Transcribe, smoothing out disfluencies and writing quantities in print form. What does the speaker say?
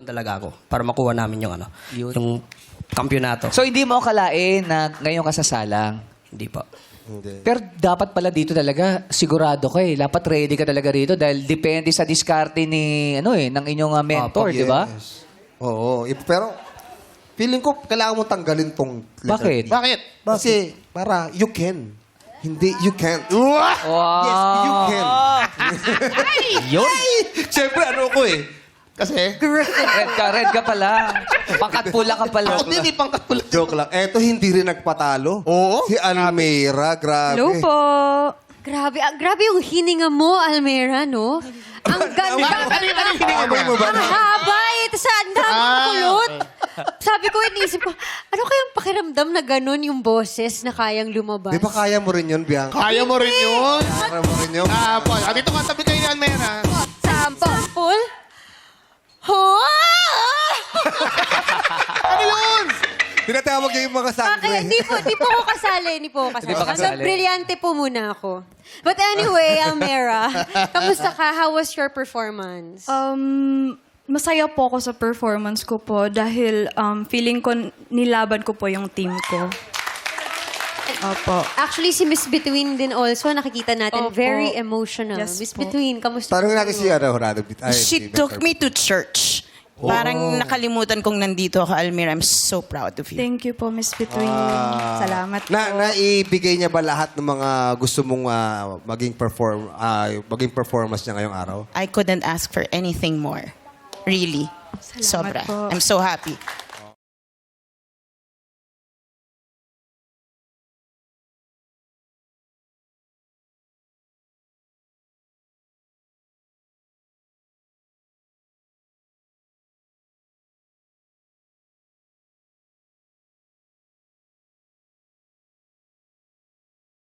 talaga ako para makuha namin yung Yun. yung kampyonato. So, hindi mo akalain na ngayon ka sasalang? Hindi pa. Hindi. Pero dapat pala dito talaga, sigurado ka eh. Dapat ready ka talaga rito dahil depende sa diskarte ni, ng inyong mentor, di ba? Yes. Oo. Pero, feeling ko, kailangan mo tanggalin tong letter Bakit? E. Bakit? Kasi, para, you can. Hindi, you can't. Wow! Yes, you can. Yun! Siyempre, ano ko eh. Kasi, Red ka pala. Pangkat pula ka pala. ako din eh, pangkat pala. Joke lang. Eto, hindi rin nagpatalo. Oo? Si Almeira, grabe. Hello po. Grabe, grabe yung hininga mo, Almera, no? Ang ganda. Ano yung hininga Amoy mo ba? Ang haba eh. Tapos ang daming kulot. Sabi ko, inisip ko, ano kayang pakiramdam na ganun yung boses na kayang lumabas? Di ba kaya mo rin yun, Bianca? Kaya mo rin yun. Kaya mo rin yun. Paul. Dito ka tabi kayo ni Almera. Sample? Oh! Ano yun? Tinatawag yung mga Kaya sangre. hindi po ako kasali. Hindi po ako kasali. Hindi pa kasali. Hanggang brilyante po muna ako. But anyway, Almera, kamusta ka? How was your performance? Masaya po ako sa performance ko po dahil feeling ko nilaban ko po yung team ko. Opo. Actually, si Miss Between din also, nakikita natin, Opo. very emotional. Yes Miss po. Between, kamusta? Tanong natin si Rado. She took me to church. Parang nakalimutan kong nandito ako, Almira. I'm so proud of you. Thank you po, Miss Between. Salamat po. Naibigay niya ba lahat ng mga gusto mong maging performance niya ngayong araw? I couldn't ask for anything more. Really. Salamat Sobra. po. I'm so happy.